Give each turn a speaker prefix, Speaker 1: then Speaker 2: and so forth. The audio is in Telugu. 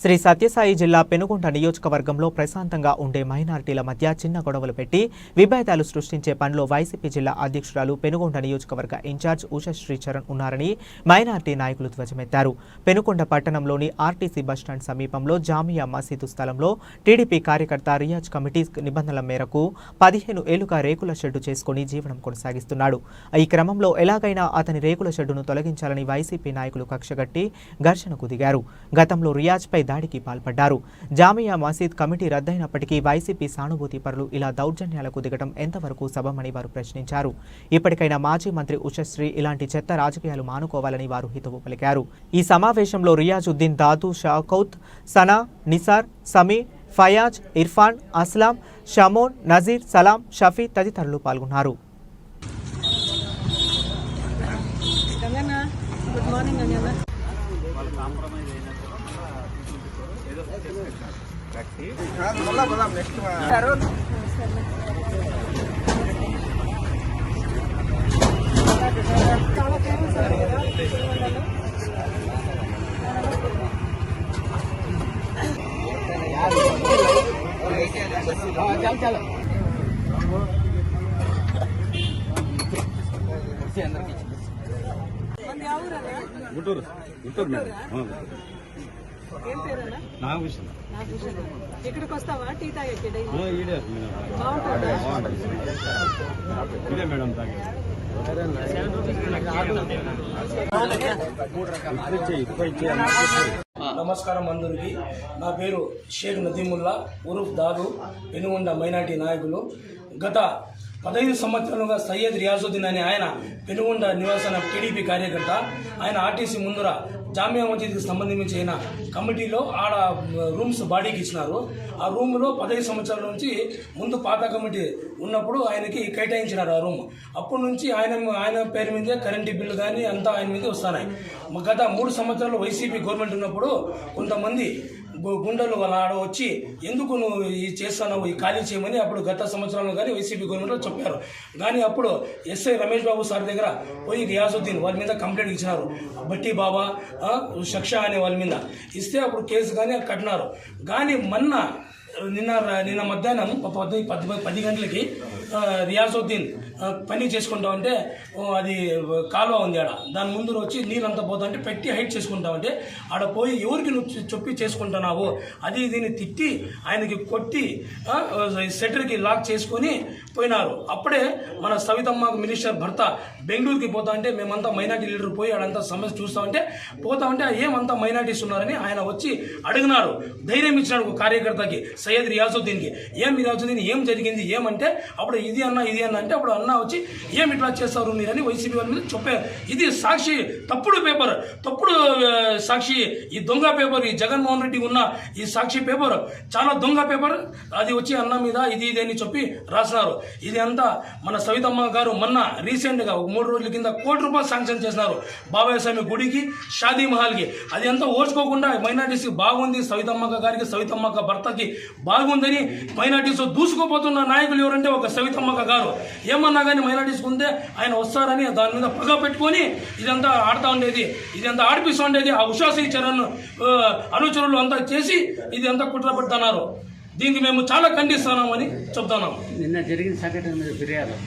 Speaker 1: శ్రీ సత్యసాయి జిల్లా పెనుగొండ నియోజకవర్గంలో ప్రశాంతంగా ఉండే మైనారిటీల మధ్య చిన్న గొడవలు పెట్టి విభేదాలు సృష్టించే పనిలో వైసీపీ జిల్లా అధ్యక్షురాలు పెనుగొండ నియోజకవర్గ ఇన్ఛార్జ్ ఉషా శ్రీచరణ్ ఉన్నారని మైనారిటీ నాయకులు ధ్వజమెత్తారు. పెనుగొండ పట్టణంలోని ఆర్టీసీ బస్టాండ్ సమీపంలో జామియా మసీదు స్థలంలో టీడీపీ కార్యకర్త రియాజ్ కమిటీ నిబంధనల మేరకు 15 ఏళ్లుగా రేకుల షెడ్డు చేసుకుని జీవనం కొనసాగిస్తున్నాడు. ఈ క్రమంలో ఎలాగైనా అతని రేకుల షెడ్డును తొలగించాలని వైసీపీ నాయకులు కక్షగట్టి ఘర్షణకు దిగారు. గతంలో రియాజ్పై దాడికి పాల్పడ్డారు. జామియా మసీద్ కమిటీ రద్దయినప్పటికీ వైసీపీ సానుభూతి పరులు ఇలా దౌర్జన్యాలకు దిగడం ఎంతవరకు సబమని వారు ప్రశ్నించారు. ఇప్పటికైనా మాజీ మంత్రి ఉషశ్రీ ఇలాంటి చెత్త రాజకీయాలు మానుకోవాలని వారు హితవు పలికారు. ఈ సమావేశంలో రియాజుద్దీన్, దాదు, షాకౌత్, సనా, నిసార్, సమీ, ఫయాజ్, ఇర్ఫాన్, అస్లాం, షమోన్, నజీర్, సలాం, షఫీ తదితరులు పాల్గొన్నారు.
Speaker 2: గుంటూరు
Speaker 3: ఇక్కడికి వస్తావా? టీ తాగే
Speaker 2: మేడం
Speaker 4: నమస్కారం అందరికి. నా పేరు షేక్ నదీముల్లా ఉరుఫ్ దాదు, పెనుగొండ మైనార్టీ నాయకులు. గత 15 సంవత్సరాలుగా సయ్యద్ రియాజుద్దీన్ అనే ఆయన పెనుగొండ నివాసన టీడీపీ కార్యకర్త. ఆయన ఆర్టీసీ ముందర జామియా మసీద్కి సంబంధించిన కమిటీలో ఆడ రూమ్స్ బాడీకి ఇచ్చినారు. ఆ రూమ్లో 15 సంవత్సరాల నుంచి ముందు పాత కమిటీ ఉన్నప్పుడు ఆయనకి కేటాయించినారు ఆ రూమ్. అప్పటి నుంచి ఆయన పేరు మీదే కరెంటు బిల్లు కానీ అంతా ఆయన మీదే వస్తున్నాయి. గత 3 సంవత్సరాలు వైసీపీ గవర్నమెంట్ ఉన్నప్పుడు కొంతమంది గుండెలు వాళ్ళ ఆడ వచ్చి ఎందుకు నువ్వు ఇది చేస్తున్నావు, ఈ ఖాళీ చేయమని అప్పుడు గత సంవత్సరంలో కానీ వైసీపీ గవర్నమెంట్లో చెప్పారు. కానీ అప్పుడు ఎస్ఐ రమేష్ బాబు సార్ దగ్గర పోయి రియాజుద్దీన్ వాళ్ళ మీద కంప్లైంట్ ఇచ్చినారు. బట్టి బాబా, షక్షా అనే వాళ్ళ మీద ఇస్తే అప్పుడు కేసు కానీ కట్టినారు. కానీ నిన్న మధ్యాహ్నం 10 గంటలకి రియాజుద్దీన్ పని చేసుకుంటా ఉంటే అది కాలువ ఉంది ఆడ, దాని ముందు వచ్చి నీళ్ళంతా పోతా అంటే పెట్టి హైట్ చేసుకుంటా ఉంటే ఆడ పోయి ఎవరికి నువ్వు చెప్పి చేసుకుంటున్నావు అది దీన్ని తిట్టి ఆయనకి కొట్టి సెటర్కి లాక్ చేసుకొని పోయినారు. అప్పుడే మన సవితమ్మ మినిస్టర్ భర్త బెంగళూరుకి పోతా అంటే మేమంతా మైనార్టీ లీడర్ పోయి ఆడంతా సమస్య చూస్తా ఉంటే పోతా ఉంటే ఏమంతా మైనార్టీస్ ఉన్నారని ఆయన వచ్చి అడిగినారు. ధైర్యం ఇచ్చినాడు ఒక కార్యకర్తకి, సయ్యద్ రియాజుద్దీన్కి. రియాజుద్దీన్ ఏం జరిగింది ఏమంటే అప్పుడు ఇది అన్న అంటే అప్పుడు అన్న వచ్చి ఏమి ఇట్లా చేస్తారు మీరని వైసీపీ వాళ్ళ మీద చెప్పారు. ఇది సాక్షి తప్పుడు పేపర్, తప్పుడు సాక్షి, ఈ దొంగ పేపర్, ఈ జగన్మోహన్ రెడ్డి ఉన్న ఈ సాక్షి పేపర్ చాలా దొంగ పేపర్. అది వచ్చి అన్న మీద ఇది అని చెప్పి రాసినారు. ఇది అంతా మన సవితమ్మ గారు మొన్న రీసెంట్గా 3 రోజుల కింద ₹1 కోటి శాంక్షన్ చేసినారు బాబాయ్ స్వామి గుడికి, షాదీ మహల్కి. అది అంతా ఓర్చుకోకుండా మైనార్టీస్కి బాగుంది, సవితమ్మక్క గారికి, సవితమ్మక్క భర్తకి బాగుందని మైనార్టీస్ దూసుకుపోతున్న నాయకులు ఎవరంటే ఒక సవితమ్మక్క గారు. ఏమన్నా కానీ మైనార్టీస్కి ఉంటే ఆయన వస్తారని దాని మీద పగ పెట్టుకొని ఇదంతా ఆడుతూ ఉండేది, ఇదంతా ఆడిపిస్తూ ఉండేది. ఆ ఉషా శ్రీచరణ్ అనుచరులు అంతా చేసి ఇది అంతా కుట్ర పెడుతున్నారు. దీనికి మేము చాలా ఖండిస్తున్నామని చెప్తున్నాము.
Speaker 5: నిన్న జరిగిన సంఘటన మీద ఫిర్యాదు